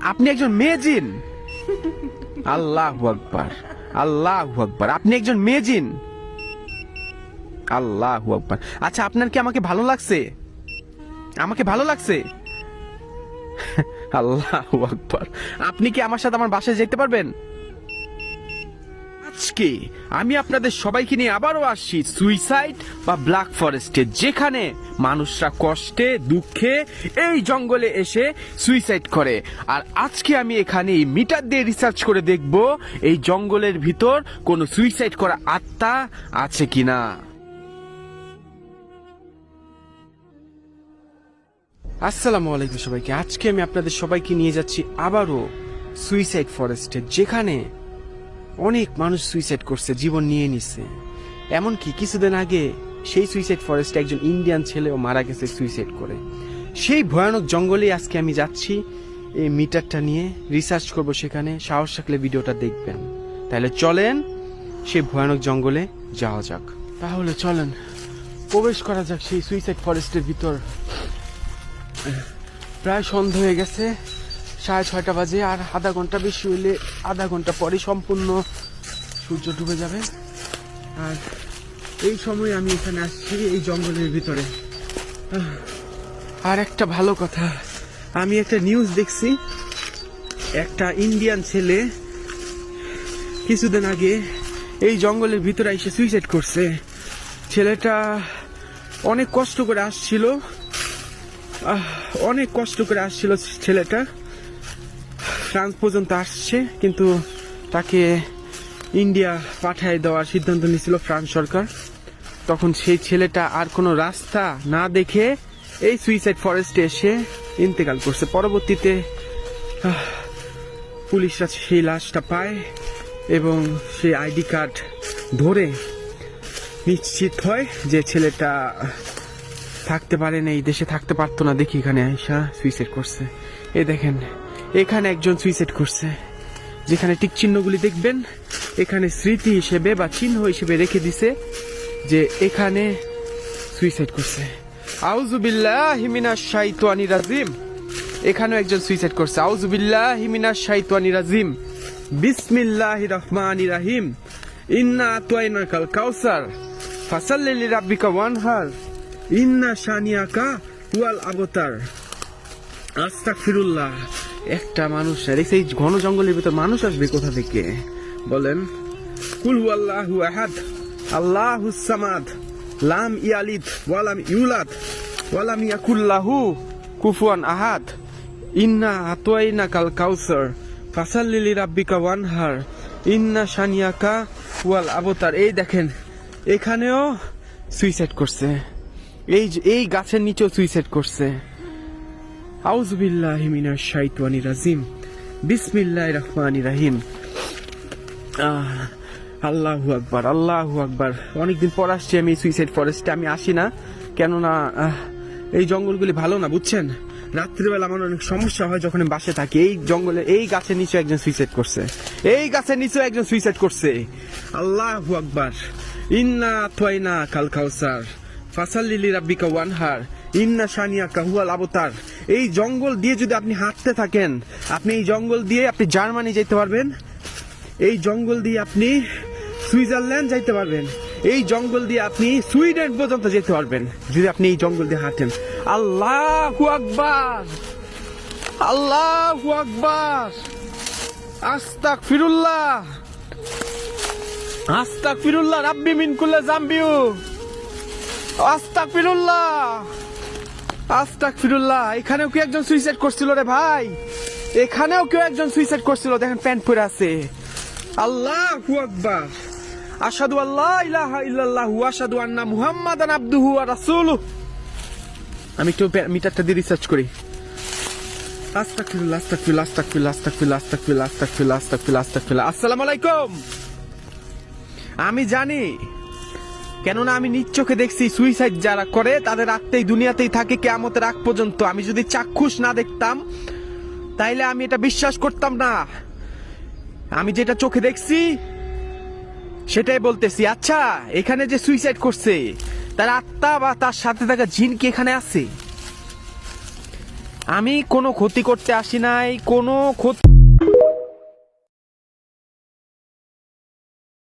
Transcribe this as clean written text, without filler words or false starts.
আপনি একজন মেয়ে জিন? আল্লাহু আকবার, আল্লাহু আকবার, আপনি একজন মেয়ে জিন? আল্লাহু আকবার। আচ্ছা, আপনার কি আমাকে ভালো লাগছে? আমাকে ভালো লাগছে? আল্লাহু আকবার। আপনি কি আমার সাথে আমার বাসায় যেতে পারবেন? আজকে আমি আপনাদের সবাইকে নিয়ে আবারও আসছি সুইসাইড বা ব্ল্যাক ফরেস্টে, যেখানে মানুষরা কষ্টে দুঃখে এই জঙ্গলে এসে সুইসাইড করে। আর আজকে আমি এখানে মিটার দিয়ে রিসার্চ করে দেখব এই জঙ্গলের ভিতর কোনো সুইসাইড করা আত্মা আছে কিনা। আসসালামু আলাইকুম সবাইকে। আজকে আমি আপনাদের সবাইকে নিয়ে যাচ্ছি আবারও সুইসাইড ফরেস্টে, যেখানে অনেক মানুষ সুইসাইড করছে, জীবন নিয়ে নিছে। এমনকি কিছুদিন আগে সেই সুইসাইড ফরেস্টে একজন ইন্ডিয়ান ছেলেও মারা গেছে সুইসাইড করে। সেই ভয়ানক জঙ্গলে আজকে আমি যাচ্ছি এই মিটারটা নিয়ে রিসার্চ করব সেখানে। সাহস থাকলে ভিডিওটা দেখবেন। তাহলে চলেন সেই ভয়ানক জঙ্গলে যাওয়া যাক। তাহলে চলেন প্রবেশ করা যাক সেই সুইসাইড ফরেস্টের ভিতর। প্রায় সন্ধ্যা হয়ে গেছে, 6:30 বাজে। আর আধা ঘন্টা, বেশি হইলে আধা ঘন্টা পরে সম্পূর্ণ সূর্য ডুবে যাবে। আর এই সময় আমি এখানে আসছি এই জঙ্গলের ভিতরে। আর একটা ভালো কথা, আমি একটা নিউজ দেখছি, একটা ইন্ডিয়ান ছেলে কিছুদিন আগে এই জঙ্গলের ভিতরে এসে সুইসাইড করছে। ছেলেটা অনেক কষ্ট করে আসছিল, অনেক কষ্ট করে আসছিল ছেলেটা। ফ্রান্স পর্যন্ত আসছে, কিন্তু তাকে ইন্ডিয়া পাঠিয়ে দেওয়ার সিদ্ধান্ত নিয়েছিল ফ্রান্স সরকার। তখন সেই ছেলেটা আর কোনো রাস্তা না দেখে এই সুইসাইড ফরেস্টে এসে ইন্তেকাল করছে। পরবর্তীতে পুলিশরা সেই লাশটা পায় এবং সেই আইডি কার্ড ধরে নিশ্চিত হয় যে ছেলেটা থাকতে পারে না, এই দেশে থাকতে পারতো না দেখি এখানে আইসা সুইসাইড করছে। এই দেখেন, এখানে একজন সুইসাইড করছে। যেখানে টিক চিহ্নগুলি দেখবেন, এখানে স্মৃতি হিসেবে বা চিহ্ন হিসেবে রেখে দিছে যে এখানে সুইসাইড করছে। আউযু বিল্লাহি মিনাশ শাইতানির রাজিম। এখানেও একজন সুইসাইড করছে। আউযু বিল্লাহি মিনাশ শাইতানির রাজিম। বিসমিল্লাহির রহমানির রহিম। ইন্না আতাইনাকাল কাউসার ফাসাল্লি লিরাব্বিকা ওয়ানহার ইন্না শানিয়াকা হুয়াল আবতার। আস্তাগফিরুল্লাহ। একটা মানুষ, এই ঘন জঙ্গলের ভিতর মানুষ আসবে কোথা থেকে বলেন? কুল হুয়াল্লাহু আহাদ আল্লাহুস সামাদ লাম ইয়ালিদ ওয়ালাম ইউলাদ ওয়ালাম ইয়াকুল লাহু কুফুয়ান আহাদ। ইন্না আতাইনাকাল কাউসার ফাসাল্লি লিরাব্বিকা ওয়ানহার ইন্না শানিয়াকা হুয়াল আবতার। এই দেখেন, এখানেও সুইসাইড করছে। এই গাছের নিচেও সুইসাইড করছে। আউযু বিল্লাহি মিনাশ শাইতানির রাজিম। বিসমিল্লাহির রহমানির রহিম। আল্লাহু আকবার, আল্লাহু আকবার। অনেকদিন পর আসছি আমি সুইসাইড ফরেস্টে। আমি আসি না, কেননা এই জঙ্গলগুলি ভালো না, বুঝছেন? রাত্রিবেলা আমার অনেক সমস্যা হয় যখন আমি বাসে থাকি। এই জঙ্গলে এই গাছের নিচে একজন সুইসাইড করছে, এই গাছের নিচে একজন সুইসাইড করছে। আল্লাহু আকবার। ইন্না আতাইনা কাল কাউসার ফাসাল্লি লিরাব্বিকা ওয়ানহার ইন্না শানিয়াকা হুয়াল আবতার। এই জঙ্গল দিয়ে যদি আপনি হাঁটতে থাকেন, আপনি এই জঙ্গল দিয়ে আপনি জার্মানি যেতে পারবেন, এই জঙ্গল দিয়ে আপনি সুইজারল্যান্ড যাইতে পারবেন, এই জঙ্গল দিয়ে আপনি সুইডেন পর্যন্ত যেতে পারবেন যদি আপনি এই জঙ্গল দিয়ে হাঁটেন। আল্লাহু আকবার, আল্লাহু আকবার। আস্তাগফিরুল্লাহ, আস্তাগফিরুল্লাহ রাব্বি মিন কুল্লি যামবিউ। আস্তাগফিরুল্লাহ, আস্তাগফিরুল্লাহ। এখানেও কি একজন সুইসাইড করছিল রে ভাই? এখানেও কেউ একজন সুইসাইড করছিল, দেখেন প্যান্ট পরে আছে। আল্লাহু আকবার। আশহাদু আল্লা ইলাহা ইল্লাল্লাহু ওয়া আশহাদু আন্না মুহাম্মাদান আবদুহু ওয়া রাসূলুহু। আমি একটু মিটারটা দিয়ে রিসার্চ করি। আস্তাগফিরুল্লাহ, আস্তাগফিরুল্লাহ, আস্তাগফিরুল্লাহ, আস্তাগফিরুল্লাহ, আস্তাগফিরুল্লাহ, আস্তাগফিরুল্লাহ, আস্তাগফিরুল্লাহ, আস্তাগফিরুল্লাহ। আসসালামু আলাইকুম। আমি জানি, কেননা আমি নিজ চোখে দেখছি সুইসাইড যারা করে তাদের আত্মাই দুনিয়াতেই থাকে কিয়ামতের আগ পর্যন্ত। আমি যদি চাক্ষুষ না দেখতাম তাইলে আমি এটা বিশ্বাস করতাম না। আমি যেটা চোখে দেখছি সেটাই বলতেছি। আচ্ছা, এখানে যে সুইসাইড করছে তার আত্মা বা তার সাথে থাকা জিন কি এখানে আছে? আমি কোনো ক্ষতি করতে আসি নাই, কোনো ক্ষতি